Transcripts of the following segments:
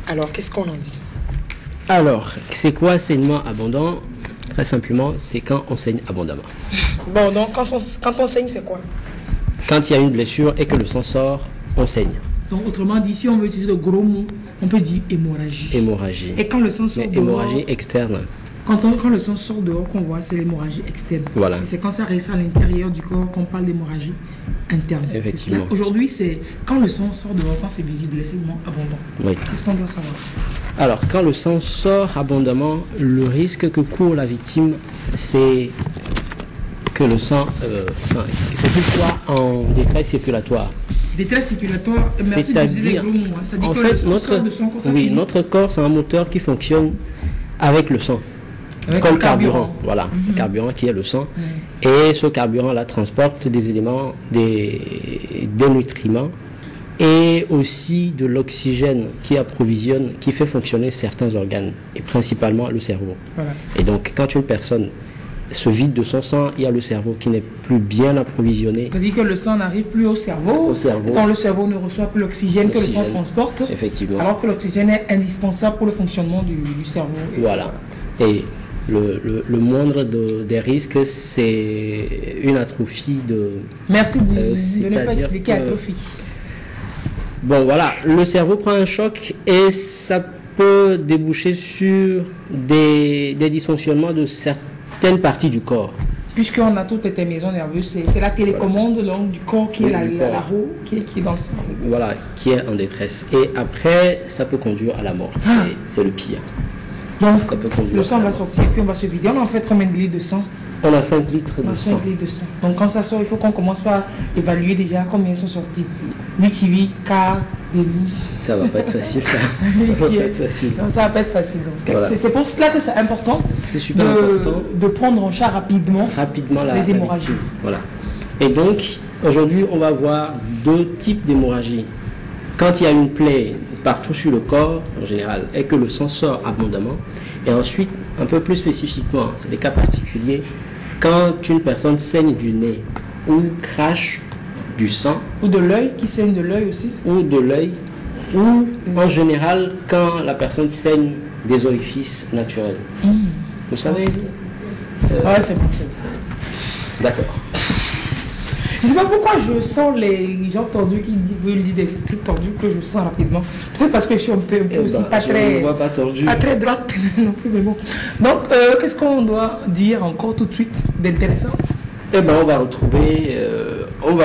Alors, qu'est-ce qu'on en dit? Alors, c'est quoi saignement abondant? Très simplement, c'est quand on saigne abondamment. Bon, donc quand on saigne, c'est quoi? Quand il y a une blessure et que le sang sort, on saigne. Donc, autrement dit, si on veut utiliser de gros mots, on peut dire hémorragie. Hémorragie. Et quand le sang sort Mais dehors, hémorragie externe. quand le sang sort dehors, qu'on voit, c'est l'hémorragie externe. Voilà. Et c'est quand ça reste à l'intérieur du corps qu'on parle d'hémorragie interne. Effectivement. Aujourd'hui, c'est quand le sang sort dehors, quand c'est visible, le saignement abondant. Oui. Qu'est-ce qu'on doit savoir? Alors, quand le sang sort abondamment, le risque que court la victime, c'est que le sang, c'est qu'il soit en détresse circulatoire. Détresse circulatoire, merci d'utiliser les gros mots. Hein. C'est-à-dire que le sang sort de son corps, ça finit. Notre corps, c'est un moteur qui fonctionne avec le sang. Avec comme le carburant. Voilà, le carburant qui est le sang. Et ce carburant-là transporte des éléments, des nutriments et aussi de l'oxygène qui approvisionne, qui fait fonctionner certains organes, et principalement le cerveau. Voilà. Et donc, quand une personne se vide de son sang, il y a le cerveau qui n'est plus bien approvisionné. C'est-à-dire que le sang n'arrive plus au cerveau. Quand le cerveau ne reçoit plus l'oxygène que le sang transporte. Effectivement. Alors que l'oxygène est indispensable pour le fonctionnement du cerveau. Voilà. Et le moindre des risques, c'est une atrophie de... Merci de ne pas expliquer atrophie. Bon, voilà. Le cerveau prend un choc et ça peut déboucher sur des dysfonctionnements de certaines parties du corps. Puisqu'on a toutes les terminaisons nerveuses, c'est la télécommande du corps qui est la roue qui est dans le cerveau. Voilà, qui est en détresse. Et après, ça peut conduire à la mort. C'est le pire. Donc, le sang va sortir, puis on va se vider. On a en fait combien de litres de sang? On a 5 litres de sang. 5 litres de sang. Donc, quand ça sort, il faut qu'on commence par évaluer déjà combien ils sont sortis. UTV, K, début. Ça va pas être facile, ça. Ça va pas être facile. Non, ça va pas être facile. Voilà. C'est pour cela que c'est important, important de prendre en charge rapidement les hémorragies. Voilà. Et donc, aujourd'hui, on va voir 2 types d'hémorragie. Quand il y a une plaie partout sur le corps, en général, et que le sang sort abondamment, et ensuite, un peu plus spécifiquement, c'est des cas particuliers, quand une personne saigne du nez ou crache du sang. Ou de l'œil, qui saigne de l'œil aussi. Ou de l'œil, ou en général, quand la personne saigne des orifices naturels. Vous savez Ouais, c'est bon. D'accord. Je ne sais pas pourquoi je sens les gens tordus qui veulent dire des trucs tordus que je sens rapidement. Peut-être parce que je suis un peu aussi pas très droite non plus, mais bon. Donc, qu'est-ce qu'on doit dire encore tout de suite d'intéressant? Eh bien, on va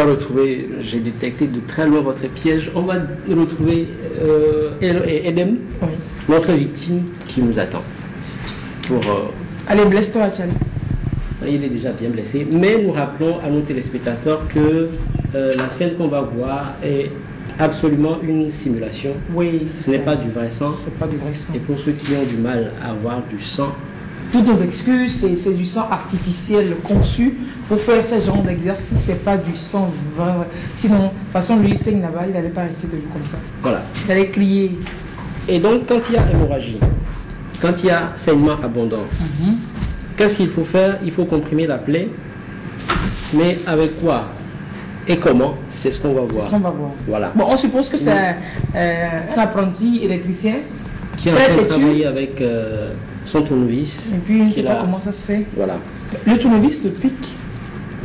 retrouver, j'ai détecté de très loin votre piège, on va retrouver Edem, notre victime qui nous attend. Allez, blesse-toi, Tchali. Il est déjà bien blessé, mais nous rappelons à nos téléspectateurs que la scène qu'on va voir est absolument une simulation. Oui, ce n'est pas du vrai sang. C'est pas du vrai sang. Et pour ceux qui ont du mal à avoir du sang, toutes nos excuses, c'est du sang artificiel conçu pour faire ce genre d'exercice, c'est pas du sang vrai. Sinon, de toute façon, lui, il saigne là-bas, il n'allait pas rester debout comme ça. Voilà. Il allait crier. Et donc, quand il y a hémorragie, quand il y a saignement abondant, qu'est-ce qu'il faut faire? Il faut comprimer la plaie, mais avec quoi et comment? C'est ce qu'on va voir. C'est ce qu'on va voir. Voilà. Bon, on suppose que c'est un apprenti électricien qui est en train de travailler avec son tournevis. Et puis, il ne sait pas comment ça se fait. Voilà. Le tournevis, le pic,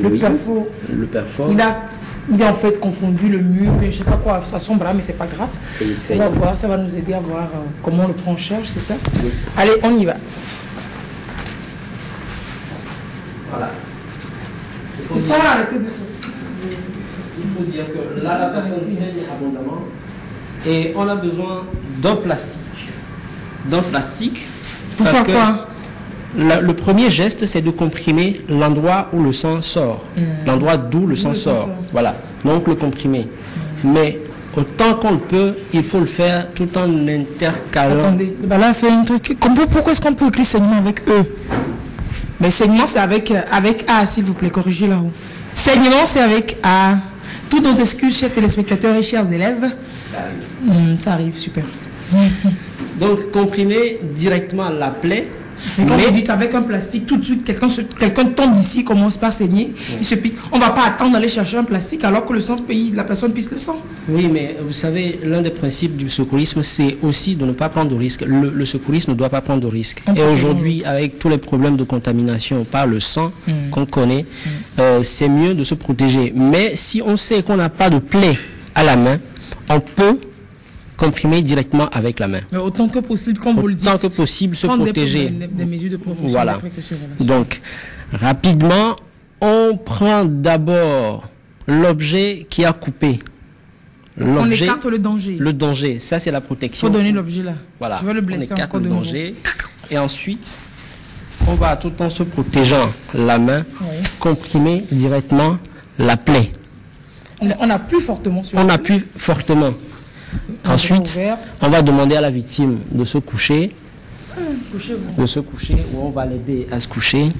le perfo. Le perfo. Il a en fait confondu le mur, je ne sais pas quoi, à son bras, mais c'est pas grave. On va voir, ça va nous aider à voir comment on le prend en charge, c'est ça? Oui. Allez, on y va. Voilà. Ça va arrêter de se... Il faut dire que là, la personne saigne abondamment et on a besoin d'un plastique. D'un plastique. Pour faire quoi? Le premier geste, c'est de comprimer l'endroit où le sang sort. L'endroit d'où le sang sort. Voilà. Donc le comprimer. Mais autant qu'on le peut, il faut le faire tout en intercalant. Attendez, là, fait un truc. Pourquoi est-ce qu'on peut écrire saignement avec E? Mais saignement, c'est avec A, s'il vous plaît, corrigez là-haut. Saignement, c'est avec A. Toutes nos excuses, chers téléspectateurs et chers élèves. Ça arrive, super. Donc, comprimer directement la plaie Mais quand vous dites avec un plastique, tout de suite, quelqu'un tombe ici, commence par saigner, il se pique. On ne va pas attendre d'aller chercher un plastique alors que le sang, la personne pisse le sang. Oui, mais vous savez, l'un des principes du secourisme, c'est aussi de ne pas prendre de risques. Le secourisme ne doit pas prendre de risques. Et aujourd'hui, avec tous les problèmes de contamination par le sang qu'on connaît, c'est mieux de se protéger. Mais si on sait qu'on n'a pas de plaie à la main, on peut comprimer directement avec la main. Mais autant que possible, comme vous le dites. Autant que possible, se protéger. Des mesures de prévention. Voilà. Donc, rapidement, on prend d'abord l'objet qui a coupé. On écarte le danger. Le danger, ça c'est la protection. Il faut donner l'objet là. Voilà. Je vais le blesser encore de danger. Et ensuite, on va tout en se protégeant la main, comprimer directement la plaie. On appuie fortement sur On appuie fortement. Ensuite, on va demander à la victime de se coucher. De se coucher, ou on va l'aider à se coucher.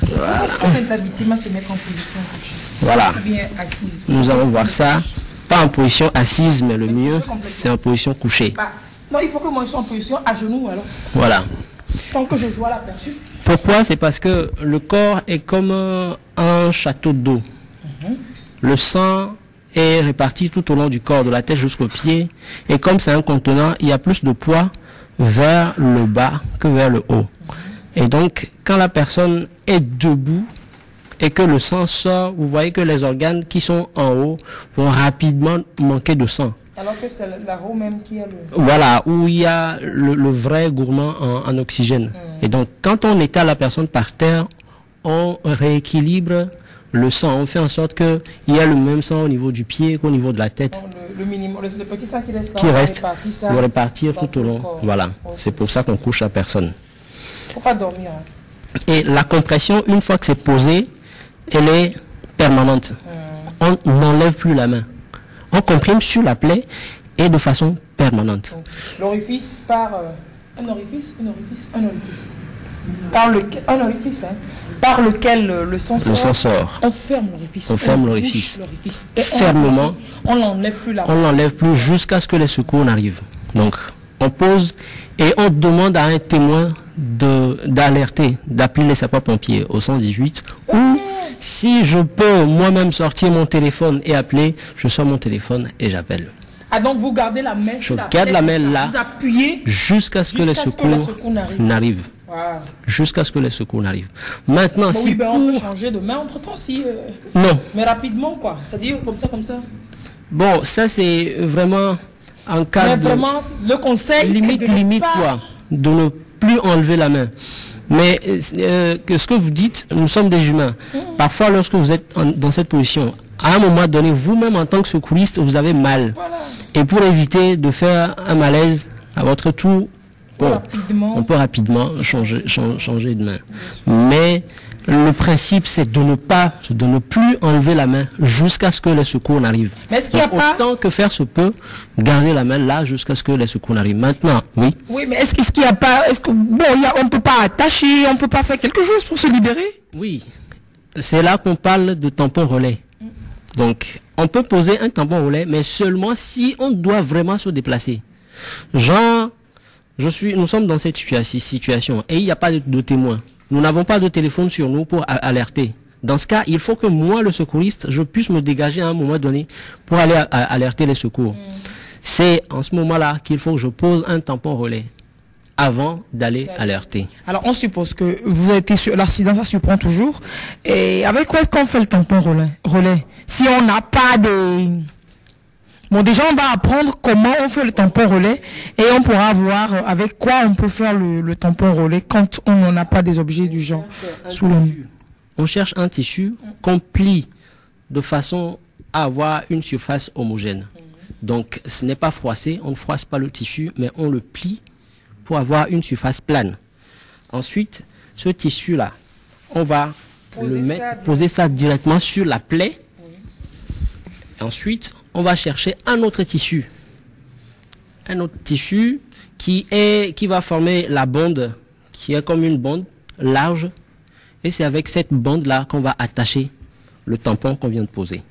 Voilà. On aide la victime à se mettre en position couchée. Voilà. Ou bien assise. Nous allons voir ça. Pas en position assise, mais le mieux, c'est en position couchée. Non, il faut que moi je sois en position à genoux alors. Voilà. Tant que je joue à la perchiste. Pourquoi? C'est parce que le corps est comme un château d'eau. Le sang est réparti tout au long du corps, de la tête jusqu'aux pieds. Et comme c'est un contenant, il y a plus de poids vers le bas que vers le haut. Et donc, quand la personne est debout et que le sang sort, vous voyez que les organes qui sont en haut vont rapidement manquer de sang. Alors que c'est là-haut même qui a le... Voilà, où il y a le vrai gourmand en oxygène. Et donc, quand on étale la personne par terre, on rééquilibre le sang. On fait en sorte qu'il y a le même sang au niveau du pied qu'au niveau de la tête. Le minimum, le petit sang qui reste là, on va répartir tout au long. Voilà, c'est pour ça qu'on couche la personne. Il ne faut pas dormir. Hein. Et la compression, une fois que c'est posé, elle est permanente. On n'enlève plus la main. On comprime sur la plaie et de façon permanente. L'orifice par un orifice. Par lequel le sang sort. On ferme l'orifice. On ferme l'orifice. Fermement. On l'enlève plus là. On l'enlève plus jusqu'à ce que les secours n'arrivent. Donc, on pose et on demande à un témoin d'alerter, d'appeler les sapeurs-pompiers au 118. Ou si je peux moi-même sortir mon téléphone et appeler, je sors mon téléphone et j'appelle. Ah donc vous gardez la main sur la tête. Je garde la main là. Vous appuyez jusqu'à ce que les secours n'arrivent. Wow. Jusqu'à ce que les secours n'arrivent. Maintenant, si on peut changer de main entre temps si... Non. Mais rapidement quoi. C'est-à-dire comme ça. Bon, ça c'est vraiment en cas de... vraiment, le conseil... Limite quoi. De ne plus enlever la main. Mais ce que vous dites, nous sommes des humains. Parfois, lorsque vous êtes dans cette position, à un moment donné, vous-même en tant que secouriste, vous avez mal. Voilà. Et pour éviter de faire un malaise à votre tour, bon, on peut rapidement changer de main. Mais le principe, c'est de ne plus enlever la main jusqu'à ce que les secours n'arrivent. Mais est-ce qu'il y a pas... Autant que faire se peut, garder la main là jusqu'à ce que les secours n'arrivent. Maintenant, oui. Oui, mais est-ce qu'il n'y a pas... on ne peut pas attacher, on ne peut pas faire quelque chose pour se libérer? Oui. C'est là qu'on parle de tampon relais. Donc, on peut poser un tampon relais, mais seulement si on doit vraiment se déplacer. Genre, nous sommes dans cette situation et il n'y a pas de témoin. Nous n'avons pas de téléphone sur nous pour alerter. Dans ce cas, il faut que moi, le secouriste, je puisse me dégager à un moment donné pour aller alerter les secours. C'est en ce moment-là qu'il faut que je pose un tampon relais avant d'aller alerter. Alors, on suppose que vous avez été sur l'accident, ça surprend toujours. Et avec quoi est-ce qu'on fait le tampon relais? Si on n'a pas de... Bon, déjà, on va apprendre comment on fait le tampon relais et on pourra voir avec quoi on peut faire le tampon relais quand on n'a pas des objets du genre sous la main. On cherche un tissu qu'on plie de façon à avoir une surface homogène. Donc, ce n'est pas froissé, on ne froisse pas le tissu, mais on le plie pour avoir une surface plane. Ensuite, ce tissu-là, on va poser ça directement sur la plaie. Et ensuite, on va chercher un autre tissu. Un autre tissu qui va former la bande, qui est comme une bande large. Et c'est avec cette bande-là qu'on va attacher le tampon qu'on vient de poser.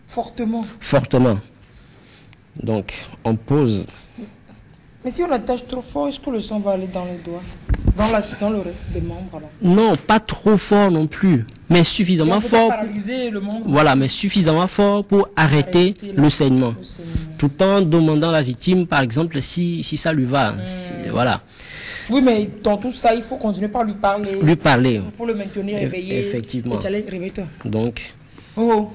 Fortement. Fortement. Donc, on pose... Mais si on attache trop fort, est-ce que le sang va aller dans les doigts? Dans le reste des membres, là. Non, pas trop fort non plus, mais suffisamment fort. Paralyser le membre. Voilà, mais suffisamment fort pour arrêter le saignement. Tout en demandant à la victime, par exemple, si ça lui va. Voilà. Oui, mais dans tout ça, il faut continuer par lui parler. Lui parler. Il faut le maintenir éveillé. Effectivement. Réveille-toi. Donc, on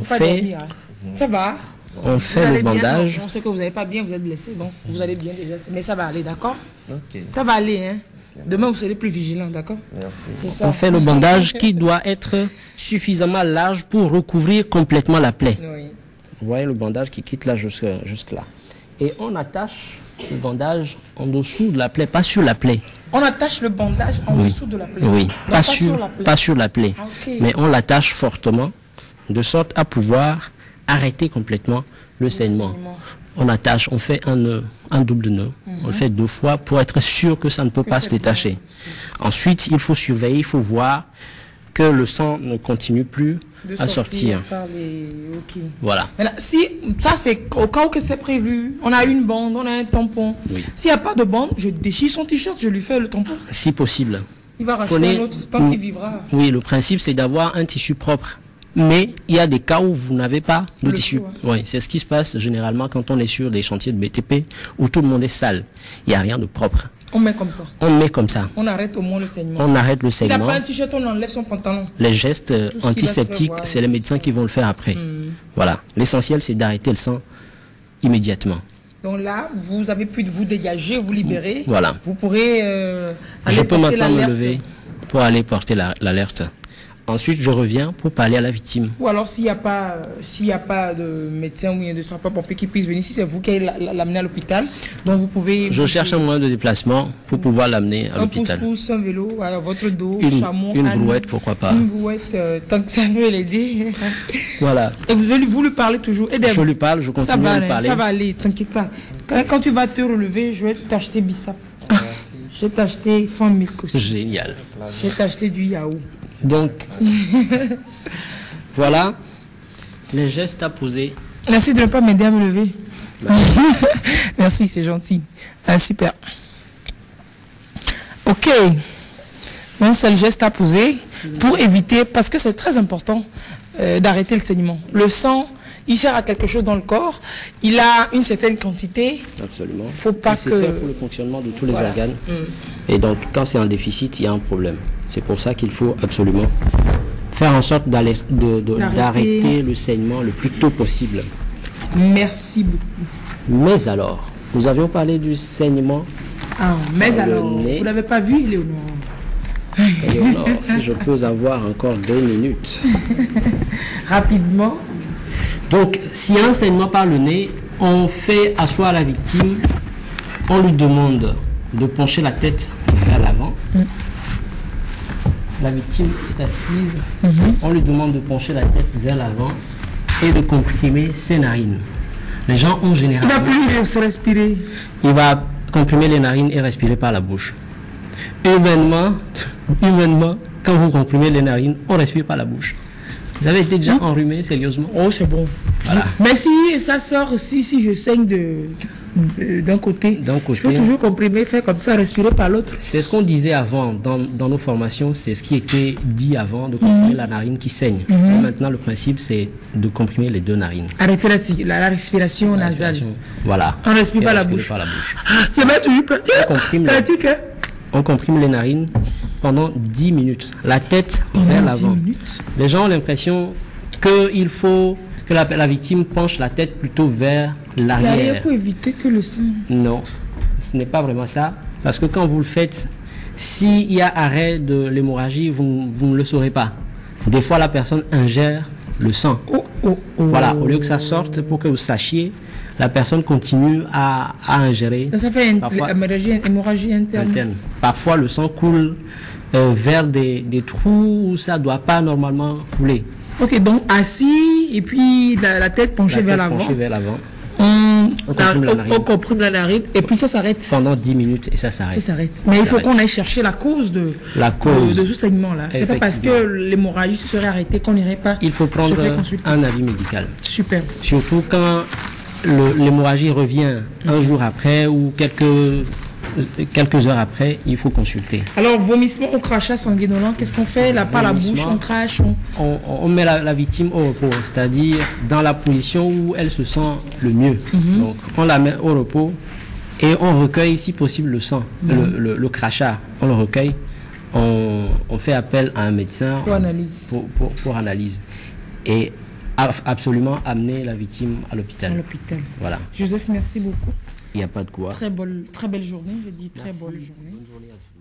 fait... Dormir, hein. Ça va. On fait le bandage. Bien, on sait que vous n'allez pas bien, vous êtes blessé, donc vous allez bien déjà. Mais ça va aller, d'accord? Ok. Ça va aller, hein. Demain, vous serez plus vigilant, d'accord? Merci. On fait le bandage qui doit être suffisamment large pour recouvrir complètement la plaie. Oui. Vous voyez le bandage qui quitte là jusque là. Et on attache le bandage en dessous de la plaie, pas sur la plaie. On attache le bandage en dessous de la plaie. Oui, donc pas sur la plaie. Ah, okay. Mais on l'attache fortement, de sorte à pouvoir arrêter complètement le saignement. On attache, on fait un double nœud. On le fait 2 fois pour être sûr que ça ne peut pas se détacher. Ensuite, il faut surveiller, il faut voir que le sang ne continue plus à sortir. Okay. Voilà. Maintenant, si ça c'est au cas où que c'est prévu, on a une bande, on a un tampon. Oui. S'il n'y a pas de bande, je déchire son t-shirt, je lui fais le tampon. Si possible. Il va racheter un autre tant qu'il vivra. Oui, le principe c'est d'avoir un tissu propre. Mais il y a des cas où vous n'avez pas de tissu. Oui, c'est ce qui se passe généralement quand on est sur des chantiers de BTP où tout le monde est sale. Il n'y a rien de propre. On met comme ça. On met comme ça. On arrête au moins le saignement. On arrête le saignement. S'il n'a pas un t-shirt, on enlève son pantalon. Les gestes antiseptiques, c'est les médecins qui vont le faire après. Voilà. L'essentiel, c'est d'arrêter le sang immédiatement. Donc là, vous avez pu vous dégager, vous libérer. Voilà. Vous pourrez je peux maintenant me lever pour aller porter l'alerte. Ensuite, je reviens pour parler à la victime. Ou alors, s'il n'y a pas de médecin ou de sapeur-pompier qui puisse venir, si c'est vous qui allez l'amener à l'hôpital, donc vous pouvez... Je cherche un moyen de déplacement pour pouvoir l'amener à l'hôpital. Un pouce-pouce, un vélo, à votre dos, chameau, une brouette, pourquoi pas. Une brouette, tant que ça veut l'aider. Voilà. Et vous lui parlez toujours. Je lui parle, je continue à lui parler. Ça va aller, t'inquiète pas. Quand tu vas te relever, je vais t'acheter Bissap. Je vais t'acheter Fan Milk aussi. Génial. Je vais t'acheter du yaourt. Donc, voilà les gestes à poser. Merci de ne pas m'aider à me lever. Merci, c'est gentil. Ah, super. Ok. Donc, c'est le geste à poser pour éviter, parce que c'est très important d'arrêter le saignement. Le sang, il sert à quelque chose dans le corps. Il a une certaine quantité. Absolument. Faut pas c'est nécessaire pour le fonctionnement de tous les organes. Et donc, quand c'est en déficit, il y a un problème. C'est pour ça qu'il faut absolument faire en sorte d'arrêter le saignement le plus tôt possible. Merci beaucoup. Mais alors, nous avions parlé du saignement. Ah, mais alors, vous ne l'avez pas vu, Léonore? Léonore, si je peux avoir encore 2 minutes. Rapidement. Donc, s'il y a un saignement par le nez, on fait asseoir la victime, on lui demande de pencher la tête vers l'avant. La victime est assise, on lui demande de pencher la tête vers l'avant et de comprimer ses narines. Les gens ont généralement... Il va plus se respirer. Il va comprimer les narines et respirer par la bouche. Humainement, quand vous comprimez les narines, on respire par la bouche. Vous avez été déjà enrhumé sérieusement? Oh, c'est bon. Voilà. Mais si ça sort, si je saigne d'un côté, je peux toujours comprimer, faire comme ça, respirer par l'autre. C'est ce qu'on disait avant dans nos formations, c'est ce qui était dit avant, de comprimer la narine qui saigne. Maintenant, le principe, c'est de comprimer les 2 narines. Arrêter la respiration nasale. Voilà. On respire par la bouche. C'est pas toujours pratique. On comprime les narines pendant 10 minutes. La tête vers l'avant. Les gens ont l'impression qu'il faut que la victime penche la tête plutôt vers l'arrière. Pour éviter que le sang... Non, ce n'est pas vraiment ça. Parce que quand vous le faites, s'il y a arrêt de l'hémorragie, vous ne le saurez pas. Des fois, la personne ingère le sang. Voilà, au lieu que ça sorte, pour que vous sachiez, la personne continue à ingérer. Ça fait une hémorragie interne. Parfois, le sang coule vers des trous où ça ne doit pas normalement couler. Ok, donc assis et puis la tête penchée vers l'avant. On comprime la narine et puis ça s'arrête. Pendant 10 minutes et ça s'arrête. Mais il faut qu'on aille chercher la cause de ce saignement-là. C'est pas parce que l'hémorragie se serait arrêtée qu'on n'irait pas. Il faut prendre un avis médical. Super. Surtout quand l'hémorragie revient un jour après ou quelques quelques heures après, il faut consulter. Alors, vomissement au crachat sanguinolent, qu'est-ce qu'on fait? Là, par la bouche, on crache? On met la victime au repos, c'est-à-dire dans la position où elle se sent le mieux. Donc, on la met au repos et on recueille, si possible, le sang, le crachat. On le recueille. On fait appel à un médecin pour analyse. Et absolument amener la victime à l'hôpital. Voilà. Joseph, merci beaucoup. Il n'y a pas de quoi. Très belle journée, je dis très bonne journée. Bonne journée à tous.